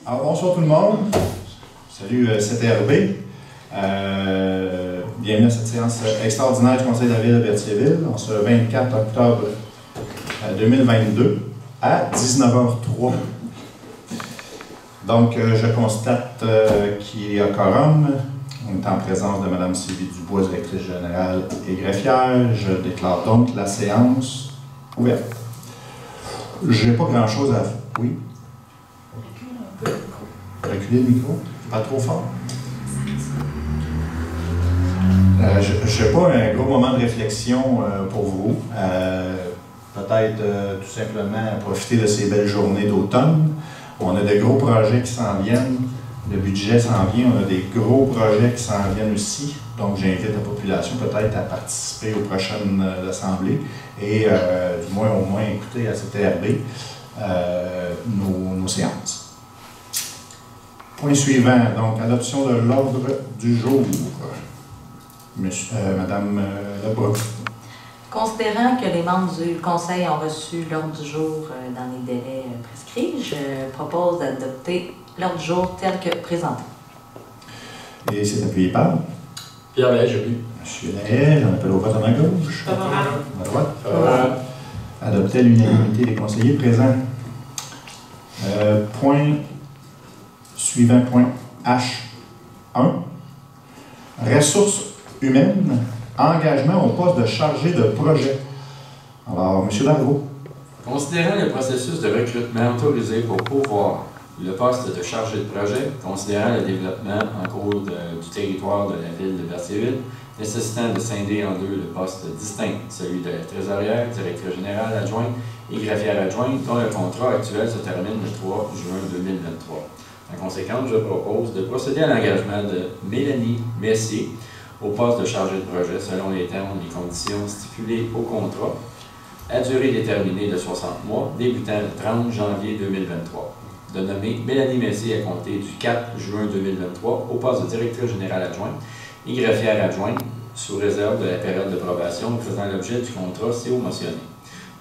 Alors, bonsoir tout le monde. Salut CTRB. Bienvenue à cette séance extraordinaire du Conseil de la Ville de Berthierville, en ce 24 octobre 2022 à 19h03. Donc, je constate qu'il y a quorum. On est en présence de Mme Sylvie Dubois, directrice générale et greffière. Je déclare donc la séance ouverte. Je n'ai pas grand-chose à... Oui? Reculer le micro. Pas trop fort. Je n'ai pas un gros moment de réflexion pour vous. Peut-être tout simplement profiter de ces belles journées d'automne. On a de gros projets qui s'en viennent. Le budget s'en vient. On a des gros projets qui s'en viennent aussi. Donc, j'invite la population peut-être à participer aux prochaines assemblées et du moins au moins écouter à CTRB nos séances. Point suivant, donc, adoption de l'ordre du jour. Madame Lebrun. Considérant que les membres du Conseil ont reçu l'ordre du jour dans les délais prescrits, je propose d'adopter l'ordre du jour tel que présenté. Et c'est appuyé par? Pierre Lahaye, j'ai vu. Monsieur Lahaye, j'en appelle au vote à ma gauche. Favorable. À droite. Favorable. Adopter à l'unanimité des conseillers présents. Point suivant, point H1. Ressources humaines, engagement au poste de chargé de projet. Alors, M. Dargaud. Considérant le processus de recrutement autorisé pour pourvoir le poste de chargé de projet, considérant le développement en cours du territoire de la ville de Berthierville, nécessitant de scinder en deux le poste distinct, celui de trésorière, directrice générale adjointe et greffière adjointe, dont le contrat actuel se termine le 3 juin 2023. En conséquence, je propose de procéder à l'engagement de Mélanie Messier au poste de chargé de projet selon les termes et les conditions stipulées au contrat, à durée déterminée de 60 mois, débutant le 30 janvier 2023. De nommer Mélanie Messier à compter du 4 juin 2023 au poste de directrice générale adjointe et greffière adjointe, sous réserve de la période de probation faisant l'objet du contrat CO mentionné.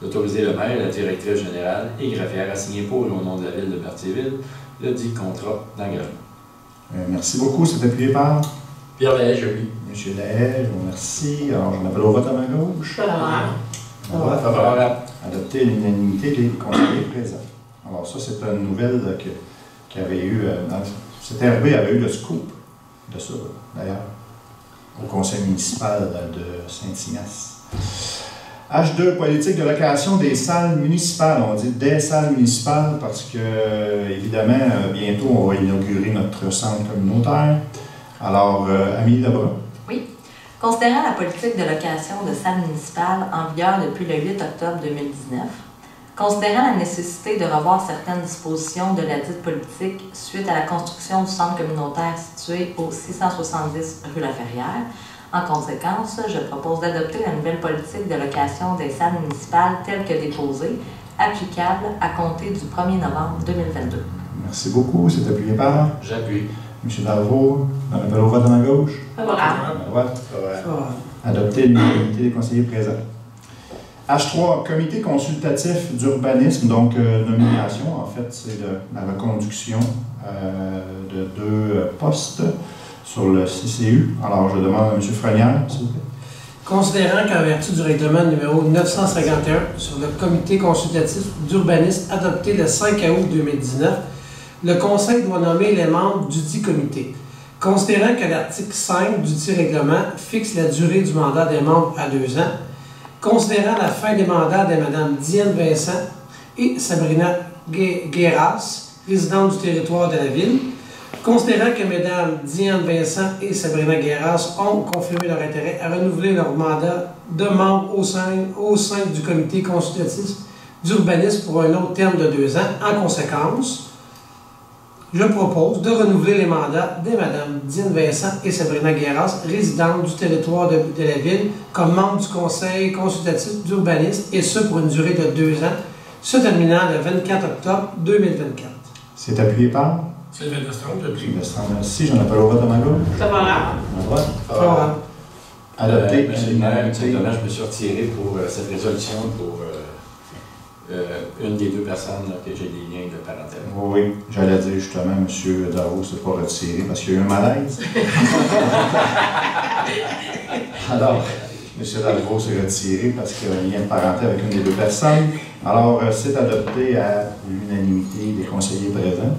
D'autoriser le maire, la directrice générale et greffière à signer pour et au nom de la ville de Berthierville le dit contrat d'engagement. Merci beaucoup. C'est appuyé par? Pierre Lahaye, j'ai vu. M. Lahaye, je vous remercie. Alors, j'en appelle au vote à ma gauche. Favorable. Favorable. Adopter à l'unanimité des conseillers présents. Alors, ça, c'est une nouvelle qui avait eu... CTRB avait eu le scoop de ça, d'ailleurs, au conseil municipal de Saint-Ignace. H2, politique de location des salles municipales. On dit des salles municipales parce que, évidemment, bientôt, on va inaugurer notre centre communautaire. Alors, Amélie Lebrun. Oui. Considérant la politique de location de salles municipales en vigueur depuis le 8 octobre 2019, considérant la nécessité de revoir certaines dispositions de la dite politique suite à la construction du centre communautaire situé au 670 rue Laferrière, en conséquence, je propose d'adopter la nouvelle politique de location des salles municipales telle que déposée, applicable à compter du 1er novembre 2022. Merci beaucoup. C'est appuyé par? J'appuie. M. Darvaux, on appelle au vote à ma gauche. Favorable. À droite. Adopter l'unanimité des conseillers présents. H3, comité consultatif d'urbanisme, donc nomination, en fait, c'est la reconduction de 2 postes sur le CCU. Alors, je demande à M. Frenière, s'il vous plaît. Considérant qu'en vertu du règlement numéro 951 sur le comité consultatif d'urbanisme adopté le 5 août 2019, le Conseil doit nommer les membres du dit comité. Considérant que l'article 5 du dit règlement fixe la durée du mandat des membres à 2 ans, considérant la fin des mandats de Mme Diane Vincent et Sabrina Guéras, résidentes du territoire de la ville, considérant que Mme Diane Vincent et Sabrina Guéras ont confirmé leur intérêt à renouveler leur mandat de membre au sein du comité consultatif d'urbanisme pour un autre terme de 2 ans, en conséquence, je propose de renouveler les mandats de Mme Diane Vincent et Sabrina Guéras, résidentes du territoire de la ville, comme membres du conseil consultatif d'urbanisme, et ce pour une durée de 2 ans, se terminant le 24 octobre 2024. C'est appuyé par? Sylvain Destrande, j'appuie. Merci. J'en appelle au vote à ma gauche. Favorable. À droite. Favorable. Adopté. Monsieur le maire, je me suis retiré pour cette résolution pour une des deux personnes là, que j'ai des liens de parenté. Oui, j'allais dire justement, M. Darvaux ne s'est pas retiré parce qu'il y a eu un malaise. Alors, M. Darvaux s'est retiré parce qu'il y a un lien de parenté avec une des deux personnes. Alors, c'est adopté à l'unanimité des conseillers présents.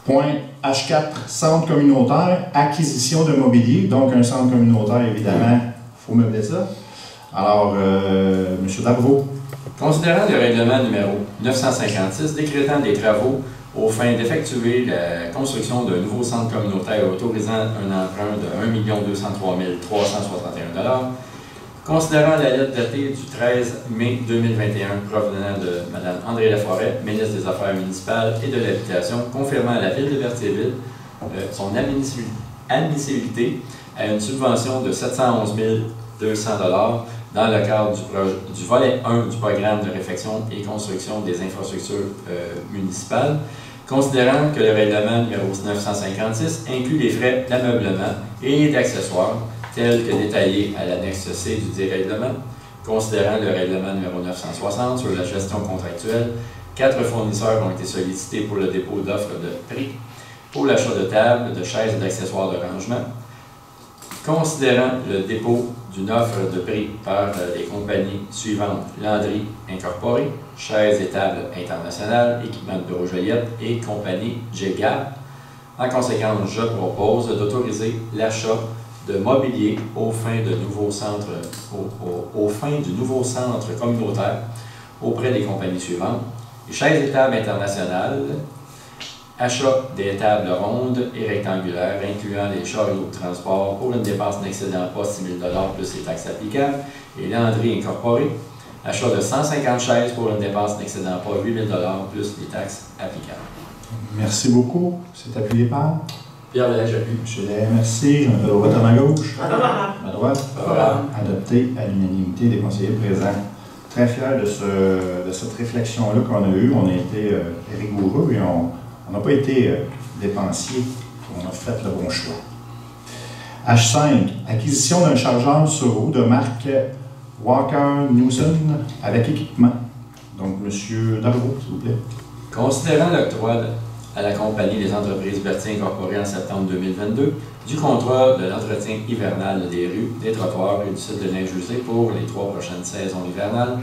Point H4, centre communautaire, acquisition de mobilier. Donc, un centre communautaire, évidemment, il faut meubler ça. Alors, M. Darvaux. Considérant le règlement numéro 956 décrétant des travaux aux fins d'effectuer la construction d'un nouveau centre communautaire autorisant un emprunt de 1 203 361 $, considérant la lettre datée du 13 mai 2021 provenant de Mme André Laforêt, ministre des Affaires municipales et de l'Habitation, confirmant à la Ville de Berthierville son admissibilité à une subvention de 711 200 $ dans le cadre du volet 1 du programme de réfection et construction des infrastructures municipales, considérant que le règlement numéro 956 inclut les frais d'ameublement et d'accessoires tels que détaillés à l'annexe C du dit règlement, considérant le règlement numéro 960 sur la gestion contractuelle, 4 fournisseurs ont été sollicités pour le dépôt d'offres de prix pour l'achat de tables, de chaises et d'accessoires de rangement, considérant le dépôt d'une offre de prix par les compagnies suivantes: Landry Incorporé, Chaises et Tables Internationales, Équipement de bureau Joliette et compagnie GEGAP. En conséquence, je propose d'autoriser l'achat de mobilier aux fins du nouveau centre communautaire auprès des compagnies suivantes: les Chaises et Tables Internationales, achat des tables rondes et rectangulaires, incluant les chariots de transport pour une dépense n'excédant pas 6 000 $ plus les taxes applicables, et Landry Incorporé, achat de 150 chaises pour une dépense n'excédant pas 8 000 $ plus les taxes applicables. Merci beaucoup. C'est appuyé par Pierre Lay, j'appuie. M. Lay, merci. Je m'appelle au vote à ma gauche. Favorable. À droite. Favorable. Adopté à l'unanimité des conseillers présents. Très fiers de cette réflexion-là qu'on a eue. On a été rigoureux et on n'a pas été dépensier. On a fait le bon choix. H5, acquisition d'un chargeur sur roue de marque Walker Newson avec équipement. Donc, M. Darvaux, s'il vous plaît. Considérant l'octroi à la compagnie des entreprises Berthier Incorporée en septembre 2022 du contrat de l'entretien hivernal des rues, des trottoirs et du site de neige usée pour les 3 prochaines saisons hivernales,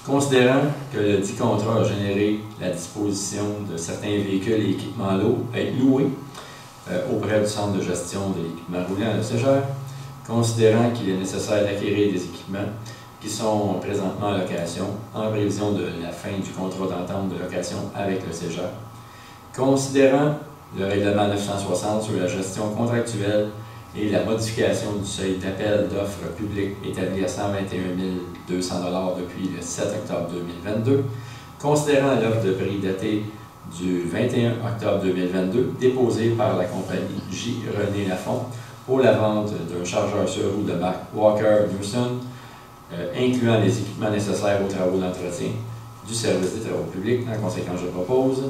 considérant que le dit contrat a généré la disposition de certains véhicules et équipements loués auprès du centre de gestion de l'équipement roulant à le Cégère, considérant qu'il est nécessaire d'acquérir des équipements qui sont présentement en location en prévision de la fin du contrat d'entente de location avec le Cégère, considérant le règlement 960 sur la gestion contractuelle et la modification du seuil d'appel d'offres publiques établi à 121 200 $ depuis le 7 octobre 2022, considérant l'offre de prix datée du 21 octobre 2022 déposée par la compagnie J. René Lafont pour la vente d'un chargeur sur roue de marque Walker Newson, incluant les équipements nécessaires aux travaux d'entretien du service des travaux publics. En conséquence, je propose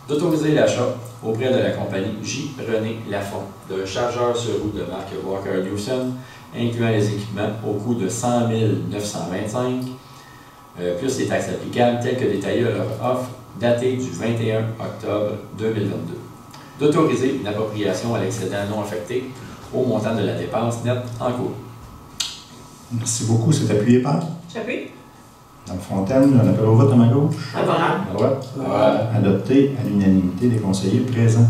d'autoriser l'achat auprès de la compagnie J. René Lafont d'un chargeur sur roue de marque Walker Newson, incluant les équipements au coût de 100 925 plus les taxes applicables, telles que détaillées à leur offre datée du 21 octobre 2022. D'autoriser une appropriation à l'excédent non affecté au montant de la dépense nette en cours. Merci beaucoup. C'est appuyé par J'appuie. Mme Fontaine. Un appel au vote à ma gauche. Favorable. À droite. Adopté à l'unanimité des conseillers présents.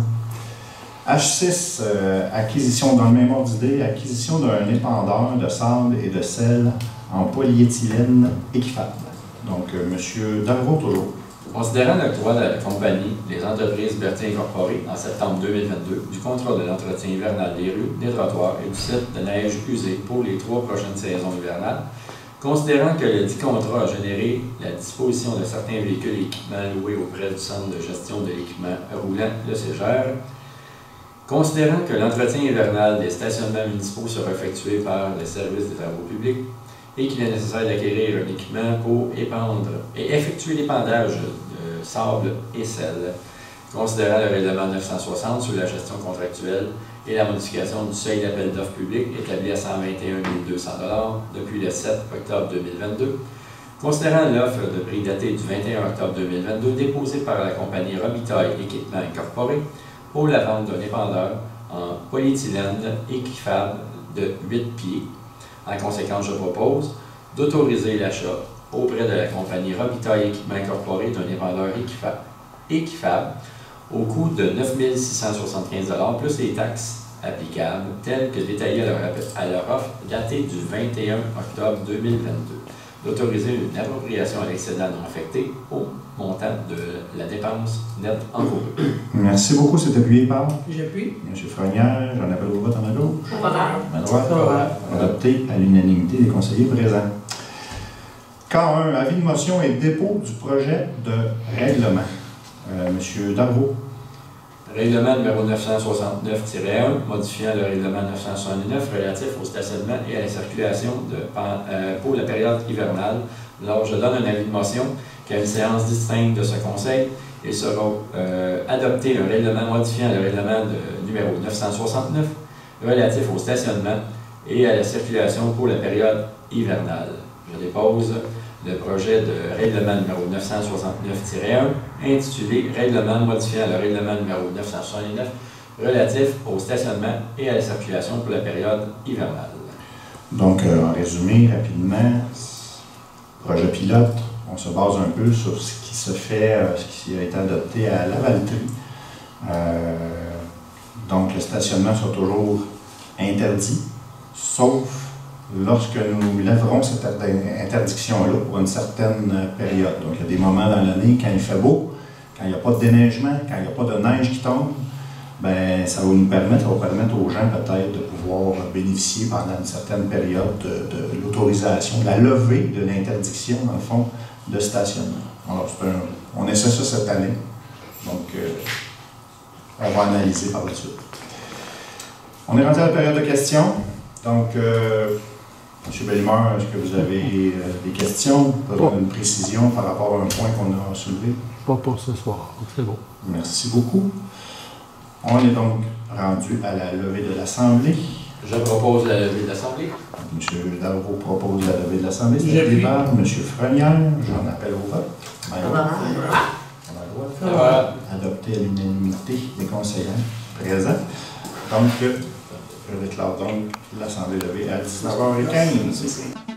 H6, acquisition dans le même ordre d'idée, acquisition d'un épandeur de sable et de sel en polyéthylène équifable. Donc, M. Darvaux, toujours. Considérant l'octroi de la compagnie des entreprises Berthier Incorporée en septembre 2022 du contrat de l'entretien hivernal des rues, des trottoirs et du site de neige usée pour les 3 prochaines saisons hivernales, considérant que le dit contrat a généré la disposition de certains véhicules et équipements loués auprès du centre de gestion de l'équipement roulant, le Cégère, considérant que l'entretien hivernal des stationnements municipaux sera effectué par le service des travaux publics et qu'il est nécessaire d'acquérir un équipement pour épandre et effectuer l'épandage de sable et sel, considérant le règlement 960 sur la gestion contractuelle et la modification du seuil d'appel d'offres publiques établi à 121 200 $ depuis le 7 octobre 2022, Considérant l'offre de prix datée du 21 octobre 2022 déposée par la compagnie Robitaille Équipement Incorporé pour la vente d'un épandeur en polyéthylène équifable de 8 pieds. En conséquence, je propose d'autoriser l'achat auprès de la compagnie Robitaille Équipement Incorporé d'un épandeur équifable au coût de 9 675 $ plus les taxes applicables, telles que détaillées à leur offre datée du 21 octobre 2022. D'autoriser une appropriation à l'excédent non affecté au montant de la dépense nette encourue. Merci beaucoup. C'est appuyé par J'appuie. M. Frenière. J'en appelle au vote à ma gauche. À ma droite. Favorable. Adopté à l'unanimité des conseillers présents. K1, avis de motion et dépôt du projet de règlement. M. Darvaux. Règlement numéro 969-1, modifiant le règlement 969 relatif au stationnement et à la circulation pour la période hivernale. Alors, je donne un avis de motion qu'à une séance distincte de ce Conseil, il sera adopté un règlement modifiant le règlement numéro 969 relatif au stationnement et à la circulation pour la période hivernale. Je dépose le projet de règlement numéro 969-1 intitulé « Règlement modifiant le règlement numéro 969 relatif au stationnement et à la circulation pour la période hivernale ». Donc, en résumé, rapidement, projet pilote, on se base un peu sur ce qui se fait, ce qui a été adopté à Lavaltrie. Donc, le stationnement sera toujours interdit, sauf lorsque nous lèverons cette interdiction-là pour une certaine période. Donc, il y a des moments dans l'année, quand il fait beau, quand il n'y a pas de déneigement, quand il n'y a pas de neige qui tombe, ben, ça va permettre aux gens peut-être de pouvoir bénéficier pendant une certaine période de l'autorisation, de la levée de l'interdiction, dans le fond, de stationnement. Alors, on essaie ça cette année. Donc, on va analyser par la suite. On est rendu à la période de questions. Donc, M. Bellemare, est-ce que vous avez des questions, une précision par rapport à un point qu'on a soulevé? Pas pour ce soir, c'est bon. Merci beaucoup. On est donc rendu à la levée de l'Assemblée. Je propose la levée de l'Assemblée. M. Darvaux propose la levée de l'Assemblée. C'est J'appuie. par M. Frenière. J'en appelle au vote. Adopté à l'unanimité des conseillers présents. Donc, je déclare donc l'Assemblée levée à 19h15.